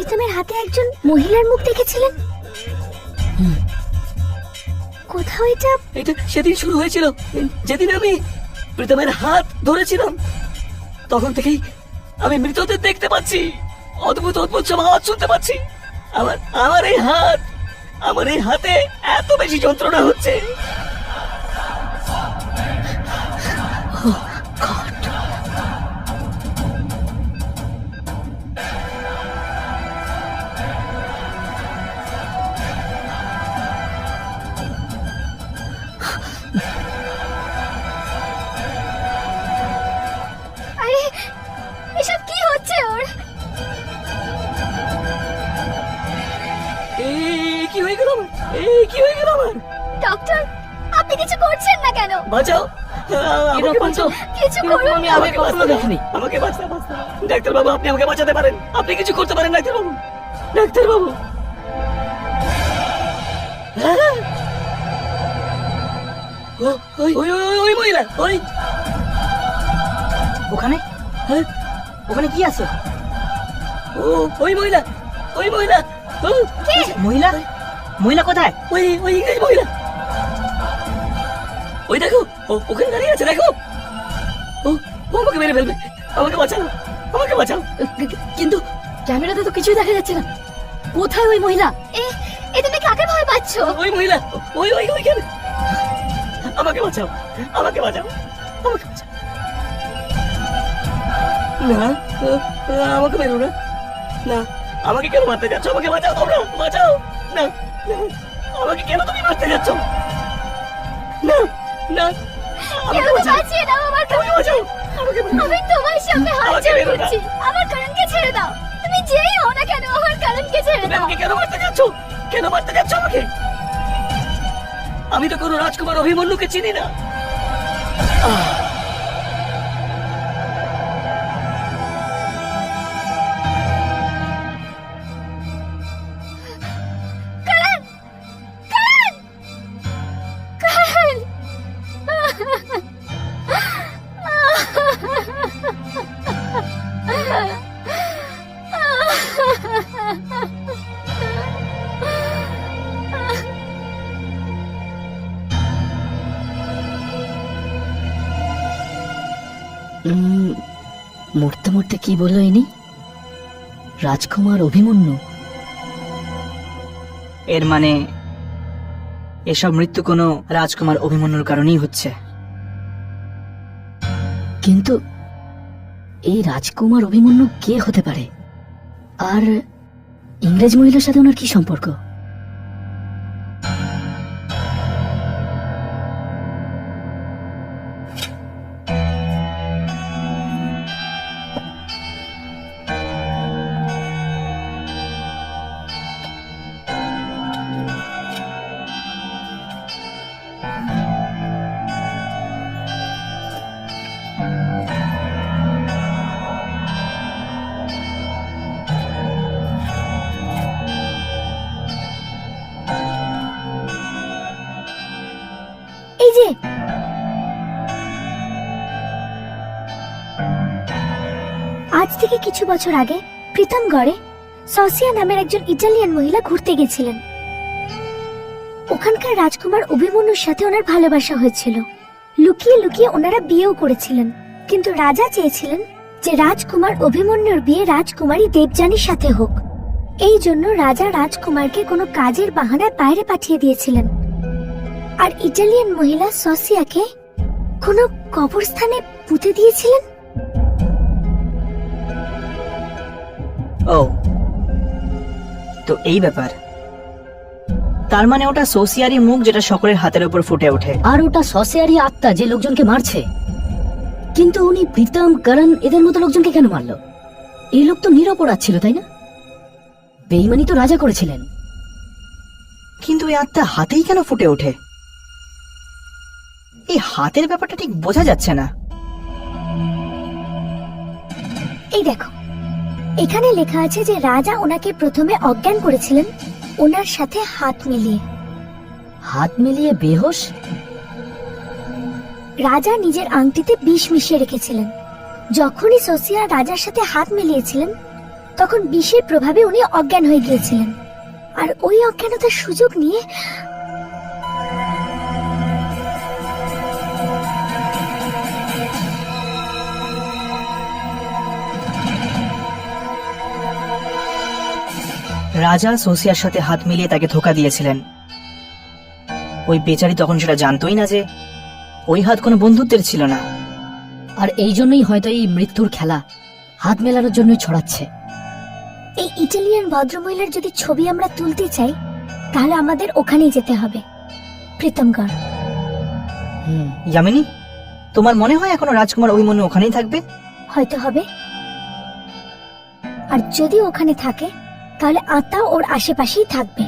প্রীতমের হাতে একজন মহিলার মুখ দেখেছিলেন। কোথাও এটা এটা সেদিন শুরু হয়েছিল, যেদিন আমি প্রীতমের হাত ধরেছিলাম। তখন থেকেই আমি মৃতদের দেখতে পাচ্ছি, অদ্ভুত অদ্ভুত সব আওয়াজ শুনতে পাচ্ছি। আমার এই হাতে এত বেশি যন্ত্রণা হচ্ছে। আরে এসব কি হচ্ছে ওর? কি হয়ে গেল আমার? কি হয়ে গেল আমার? ডক্টর, আপনি কিছু করছেন না কেন? বাঁচাও, এরকম তো কিছু করুন। আমি আগে কখনো দেখিনি। আমাকে বাঁচাও। ডাক্তার বাবু, আপনি আমাকে বাঁচাতে পারেন। আপনি কিছু করতে পারেন ডাক্তার বাবু। ডাক্তার বাবু, ওই মহিলা, ওখানে হ্যাঁ, ওখানে কি আছে? ওই মহিলা, মহিলা মহিলা কোথায়? ওই ইংরেজ মহিলা। ওই দেখো, ওখানে দাঁড়িয়ে আছে, দেখো। ও আমাকে মেরে ফেলবে। আমাকে বাঁচাও। কিন্তু ক্যামেরাতে তো কিছুই দেখা যাচ্ছে না। কোথায় ওই মহিলা? এ তুমি কাকে ভয় পাচ্ছ? ওই মহিলা, ওইখানে। আমাকে বাঁচাও। না, আমাকে মেরো না। না, আমাকে কেন মারতে যাচ্ছ? আমাকে বাঁচাও, তোমরা বাঁচাও। না, আমাকে কেন তুমি মারতে যাচ্ছ? না, আমাকে বাঁচাও। বাঁচিয়ে দাও আমার আমাকে বাঁচাও। আমি তোমার সামনে হাত আমাকে জোড় মেরো না। করছি। আমার কারণকে ছেড়ে দাও। তুমি যেই হও না কেন, আমার কারণকে ছেড়ে তুমি দাও। আমাকে কেন মারতে যাচ্ছ? আমাকে? আমি তো কোনো রাজকুমার অভিমন্যুকে চিনি না। কারণ, কারণ। মরতে মরতে কি বললো ইনি? রাজকুমার অভিমন্যু। এর মানে এসব মৃত্যু কোনো রাজকুমার অভিমন্যুর কারণেই হচ্ছে। কিন্তু এই রাজকুমার অভিমন্যু কে হতে পারে? আর ইংরেজ মহিলার সাথে ওনার কি সম্পর্ক? এই যে আজ থেকে কিছু বছর আগে প্রীতমগড়ে সসিয়া নামের একজন ইটালিয়ান মহিলা ঘুরতে গেছিলেন। ওখানকার রাজকুমার অভিমন্যুর সাথে ওনার ভালোবাসা হয়েছিল। লুকিয়ে লুকিয়ে ওনারা বিয়েও করেছিলেন। কিন্তু রাজা চেয়েছিলেন যে রাজকুমার অভিমন্যুর বিয়ে রাজকুমারী দেবযানীর সাথে হোক। এই জন্য রাজা রাজকুমারকে কোনো কাজের বাহানায় বাইরে পাঠিয়ে দিয়েছিলেন। আর ইটালিয়ান মহিলা সসিয়াকে কোনো কবরস্থানে পুঁতে দিয়েছিলেন। ও, তো এই ব্যাপার। তার মানে ওটা সোসিয়ারি মুখ যেটা সকলের হাতের উপর ফুটে ওঠে, আর ওটা সসিয়ারি আত্মা যে লোকজনকে মারছে। কিন্তু উনি প্রীতম, করণ এদের মতো লোকজনকে কেন মারলো? এই লোক তো নিরপরাধ ছিল, তাই না? বেইমানি তো রাজা করেছিলেন। কিন্তু এই আত্মা হাতেই কেন ফুটে ওঠে? এই হাতের ব্যাপারটা ঠিক বোঝা যাচ্ছে না। এই দেখো, এখানে লেখা আছে যে রাজা ওনাকে প্রথমে অজ্ঞান করেছিলেন ওনার সাথে হাত মিলিয়ে। হাত মিলিয়ে বেহোশ? রাজা নিজের আংটিতে বিষ মিশিয়ে রেখেছিলেন। যখনই সোসিয়া রাজার সাথে হাত মিলিয়েছিলেন তখন বিষের প্রভাবে উনি অজ্ঞান হয়ে গিয়েছিলেন, আর ওই অজ্ঞানতার সুযোগ নিয়ে রাজা সোসিয়ার সাথে হাত মিলিয়ে তাকে ধোকা দিয়েছিলেন। ওই বেচারি তখন সেটা জানতোই না যে ওই হাত কোনো বন্ধুত্বের ছিল না। আর এই জন্যই হয়তো এই মৃত্যুর খেলা হাত মেলানোর জন্যই ছড়াচ্ছে। এই ইটালিয়ান ভদ্রমহিলার যদি ছবি আমরা তুলতে চাই, তাহলে আমাদের ওখানেই যেতে হবে, প্রীতমগড়। যামিনী, তোমার মনে হয় এখনো রাজকুমার অভিমন্যু ওখানেই থাকবে? হয়তো হবে। আর যদি ওখানে থাকে, তাহলে আত্মা ওর আশেপাশেই থাকবে।